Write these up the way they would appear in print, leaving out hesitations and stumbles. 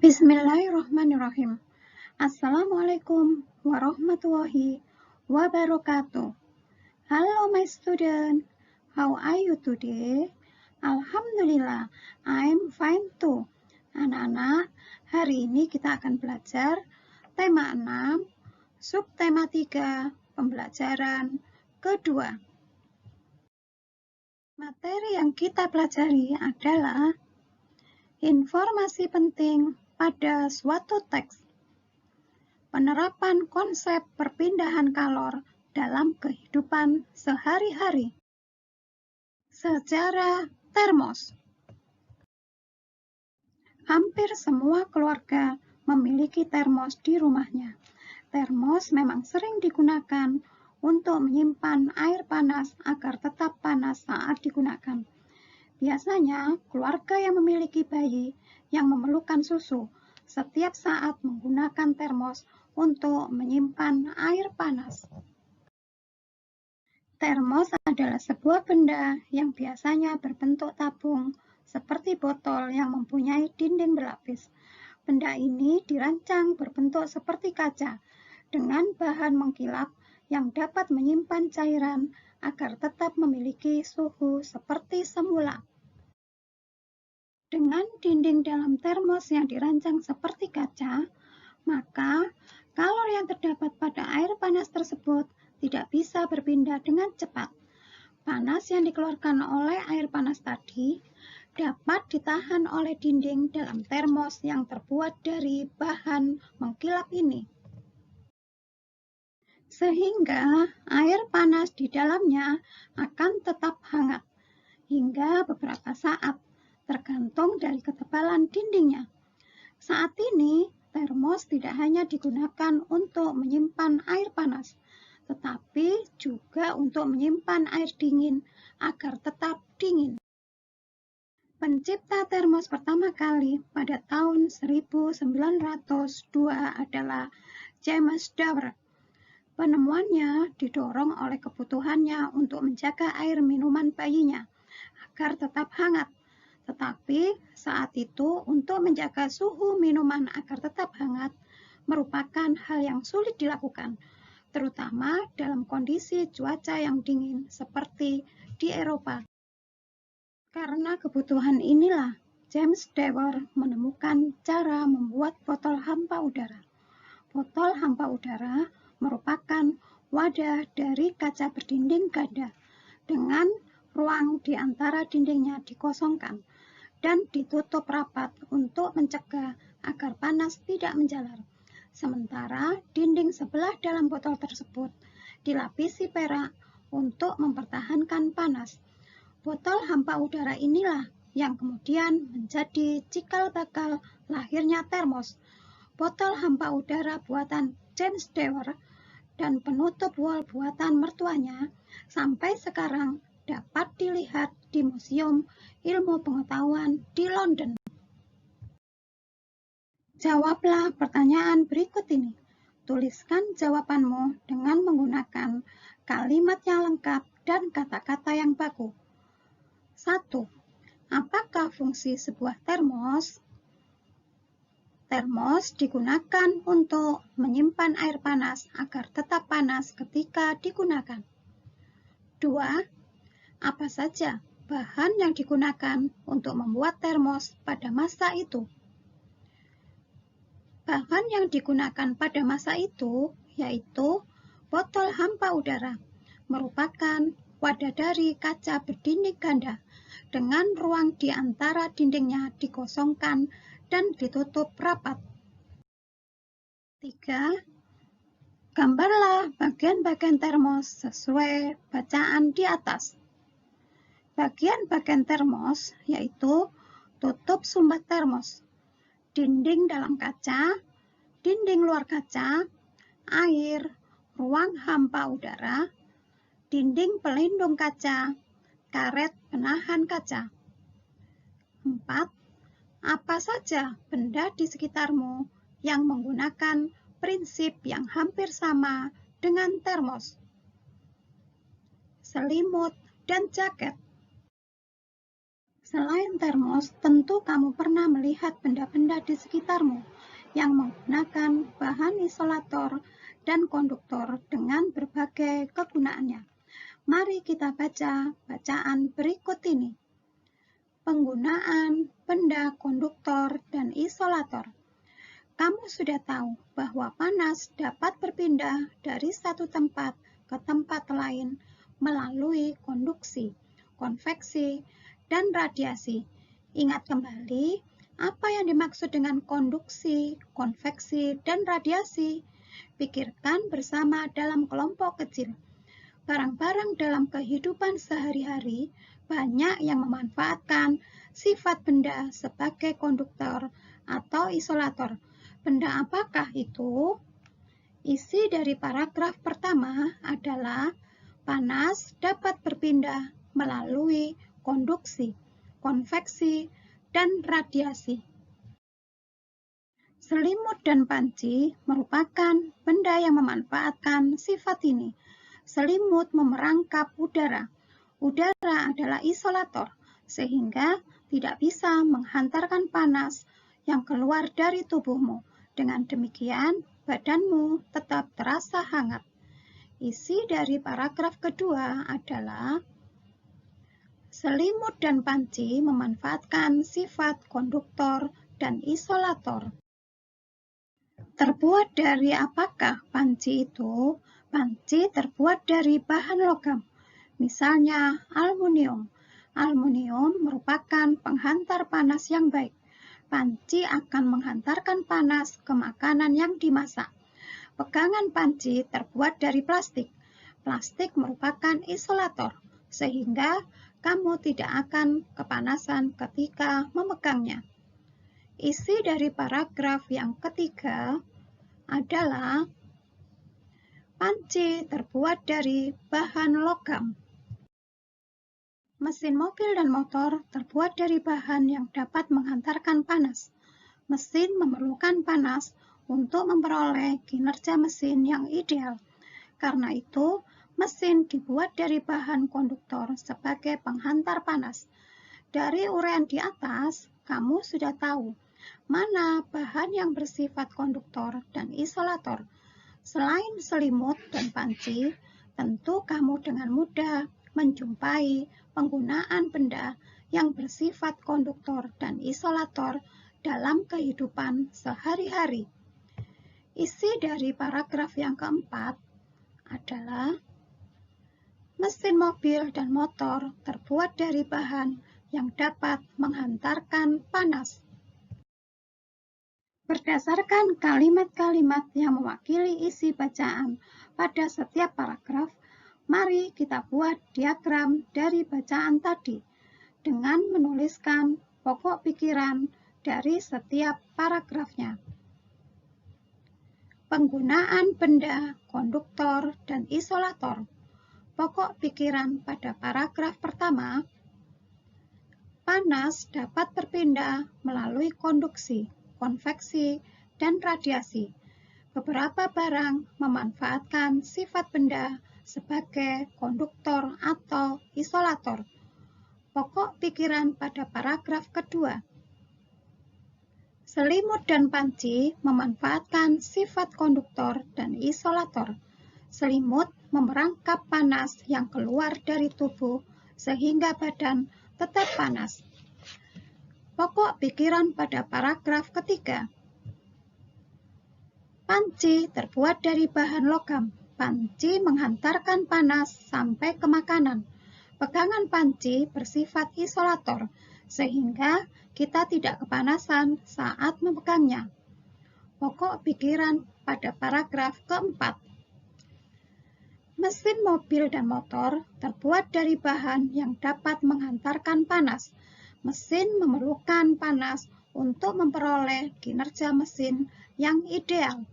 Bismillahirrahmanirrahim. Assalamualaikum warahmatullahi wabarakatuh. Hello my student, how are you today? Alhamdulillah, I'm fine too. Anak-anak, hari ini kita akan belajar tema 6, subtema 3, pembelajaran kedua. Materi yang kita pelajari adalah informasi penting pada suatu teks. Penerapan konsep perpindahan kalor dalam kehidupan sehari-hari. Sejarah termos. Hampir semua keluarga memiliki termos di rumahnya. Termos memang sering digunakan untuk menyimpan air panas agar tetap panas saat digunakan. Biasanya, keluarga yang memiliki bayi yang memerlukan susu setiap saat menggunakan termos untuk menyimpan air panas. Termos adalah sebuah benda yang biasanya berbentuk tabung, seperti botol yang mempunyai dinding berlapis. Benda ini dirancang berbentuk seperti kaca, dengan bahan mengkilap yang dapat menyimpan cairan agar tetap memiliki suhu seperti semula. Dengan dinding dalam termos yang dirancang seperti kaca, maka kalor yang terdapat pada air panas tersebut tidak bisa berpindah dengan cepat. Panas yang dikeluarkan oleh air panas tadi dapat ditahan oleh dinding dalam termos yang terbuat dari bahan mengkilap ini. Sehingga air panas di dalamnya akan tetap hangat hingga beberapa saat, tergantung dari ketebalan dindingnya. Saat ini, termos tidak hanya digunakan untuk menyimpan air panas, tetapi juga untuk menyimpan air dingin agar tetap dingin. Pencipta termos pertama kali pada tahun 1902 adalah James Dewar. Penemuannya didorong oleh kebutuhannya untuk menjaga air minuman bayinya agar tetap hangat. Tetapi saat itu untuk menjaga suhu minuman agar tetap hangat merupakan hal yang sulit dilakukan, terutama dalam kondisi cuaca yang dingin seperti di Eropa. Karena kebutuhan inilah, James Dewar menemukan cara membuat botol hampa udara. Botol hampa udara merupakan wadah dari kaca berdinding ganda dengan ruang di antara dindingnya dikosongkan dan ditutup rapat untuk mencegah agar panas tidak menjalar. Sementara dinding sebelah dalam botol tersebut dilapisi perak untuk mempertahankan panas. Botol hampa udara inilah yang kemudian menjadi cikal bakal lahirnya termos. Botol hampa udara buatan James Dewar dan penutup wol buatan mertuanya sampai sekarang dapat dilihat di Museum Ilmu Pengetahuan di London. Jawablah pertanyaan berikut ini. Tuliskan jawabanmu dengan menggunakan kalimat yang lengkap dan kata-kata yang baku. 1. Apakah fungsi sebuah termos? Termos digunakan untuk menyimpan air panas agar tetap panas ketika digunakan. 2. Apa saja bahan yang digunakan untuk membuat termos pada masa itu? Bahan yang digunakan pada masa itu yaitu botol hampa udara, merupakan wadah dari kaca berdinding ganda dengan ruang di antara dindingnya dikosongkan dan ditutup rapat. 3. Gambarlah bagian-bagian termos sesuai bacaan di atas. Bagian-bagian termos yaitu tutup sumbat termos, dinding dalam kaca, dinding luar kaca, air, ruang hampa udara, dinding pelindung kaca, karet penahan kaca. 4. Apa saja benda di sekitarmu yang menggunakan prinsip yang hampir sama dengan termos? Selimut dan jaket. Selain termos, tentu kamu pernah melihat benda-benda di sekitarmu yang menggunakan bahan isolator dan konduktor dengan berbagai kegunaannya. Mari kita baca bacaan berikut ini. Penggunaan benda konduktor dan isolator. Kamu sudah tahu bahwa panas dapat berpindah dari satu tempat ke tempat lain melalui konduksi, konveksi, dan radiasi. Ingat kembali apa yang dimaksud dengan konduksi, konveksi, dan radiasi. Pikirkan bersama dalam kelompok kecil. Barang-barang dalam kehidupan sehari-hari banyak yang memanfaatkan sifat benda sebagai konduktor atau isolator. Benda apakah itu? Isi dari paragraf pertama adalah panas dapat berpindah melalui konduksi, konveksi, dan radiasi. Selimut dan panci merupakan benda yang memanfaatkan sifat ini. Selimut memerangkap udara. Udara adalah isolator, sehingga tidak bisa menghantarkan panas yang keluar dari tubuhmu. Dengan demikian, badanmu tetap terasa hangat. Isi dari paragraf kedua adalah selimut dan panci memanfaatkan sifat konduktor dan isolator. Terbuat dari apakah panci itu? Panci terbuat dari bahan logam, misalnya aluminium. Aluminium merupakan penghantar panas yang baik. Panci akan menghantarkan panas ke makanan yang dimasak. Pegangan panci terbuat dari plastik. Plastik merupakan isolator, sehingga kamu tidak akan kepanasan ketika memegangnya. Isi dari paragraf yang ketiga adalah panci terbuat dari bahan logam. Mesin mobil dan motor terbuat dari bahan yang dapat menghantarkan panas. Mesin memerlukan panas untuk memperoleh kinerja mesin yang ideal. Karena itu, mesin dibuat dari bahan konduktor sebagai penghantar panas. Dari uraian di atas, kamu sudah tahu mana bahan yang bersifat konduktor dan isolator. Selain selimut dan panci, tentu kamu dengan mudah menjumpai penggunaan benda yang bersifat konduktor dan isolator dalam kehidupan sehari-hari. Isi dari paragraf yang keempat adalah mesin mobil dan motor terbuat dari bahan yang dapat menghantarkan panas. Berdasarkan kalimat-kalimat yang mewakili isi bacaan pada setiap paragraf, mari kita buat diagram dari bacaan tadi dengan menuliskan pokok pikiran dari setiap paragrafnya. Penggunaan benda, konduktor, dan isolator. Pokok pikiran pada paragraf pertama, panas dapat berpindah melalui konduksi, konveksi, dan radiasi. Beberapa barang memanfaatkan sifat benda sebagai konduktor atau isolator. Pokok pikiran pada paragraf kedua. Selimut dan panci memanfaatkan sifat konduktor dan isolator. Selimut memerangkap panas yang keluar dari tubuh sehingga badan tetap panas. Pokok pikiran pada paragraf ketiga. Panci terbuat dari bahan logam. Panci menghantarkan panas sampai ke makanan. Pegangan panci bersifat isolator, sehingga kita tidak kepanasan saat memegangnya. Pokok pikiran pada paragraf keempat. Mesin mobil dan motor terbuat dari bahan yang dapat menghantarkan panas. Mesin memerlukan panas untuk memperoleh kinerja mesin yang ideal.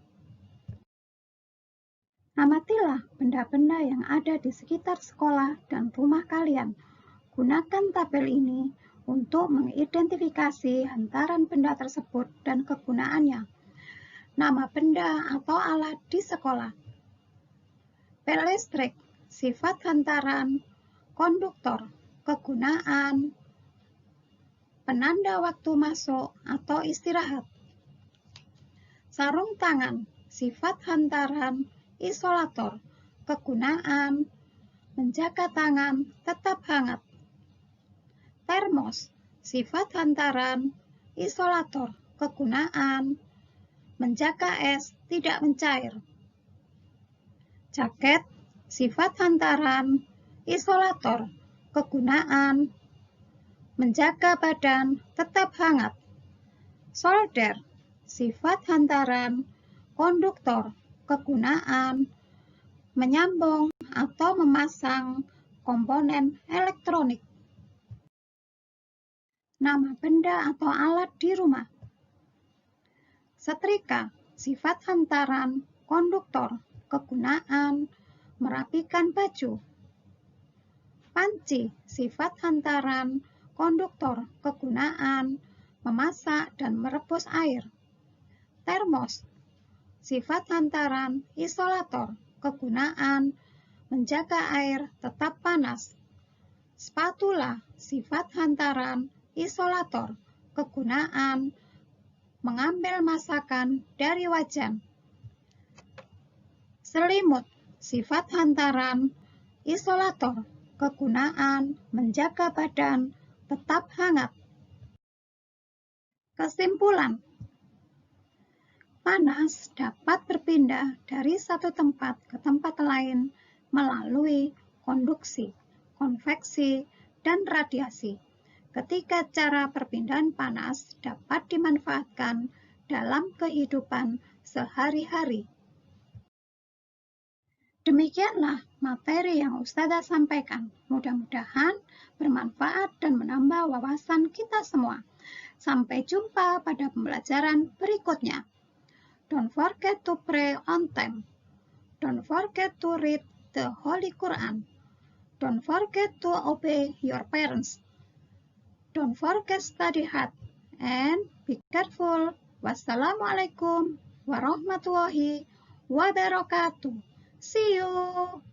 Amatilah benda-benda yang ada di sekitar sekolah dan rumah kalian. Gunakan tabel ini untuk mengidentifikasi hantaran benda tersebut dan kegunaannya. Nama benda atau alat di sekolah. Pel listrik, sifat hantaran, konduktor, kegunaan, penanda waktu masuk atau istirahat. Sarung tangan, sifat hantaran, isolator, kegunaan, menjaga tangan tetap hangat. Termos, sifat hantaran, isolator, kegunaan, menjaga es tidak mencair. Jaket, sifat hantaran, isolator, kegunaan, menjaga badan tetap hangat. Solder, sifat hantaran, konduktor, kegunaan, menyambung atau memasang komponen elektronik. Nama benda atau alat di rumah. Setrika, sifat hantaran, konduktor, kegunaan, merapikan baju. Panci, sifat hantaran, konduktor, kegunaan, memasak dan merebus air. Termos, sifat hantaran, isolator, kegunaan, menjaga air tetap panas. Spatula, sifat hantaran, isolator, kegunaan, mengambil masakan dari wajan. Selimut, sifat hantaran, isolator, kegunaan, menjaga badan tetap hangat. Kesimpulan, panas dapat berpindah dari satu tempat ke tempat lain melalui konduksi, konveksi, dan radiasi. Ketiga cara perpindahan panas dapat dimanfaatkan dalam kehidupan sehari-hari. Demikianlah materi yang Ustazah sampaikan. Mudah-mudahan bermanfaat dan menambah wawasan kita semua. Sampai jumpa pada pembelajaran berikutnya. Don't forget to pray on time. Don't forget to read the Holy Quran. Don't forget to obey your parents. Don't forget study hard and be careful. Wassalamualaikum warahmatullahi wabarakatuh. See you.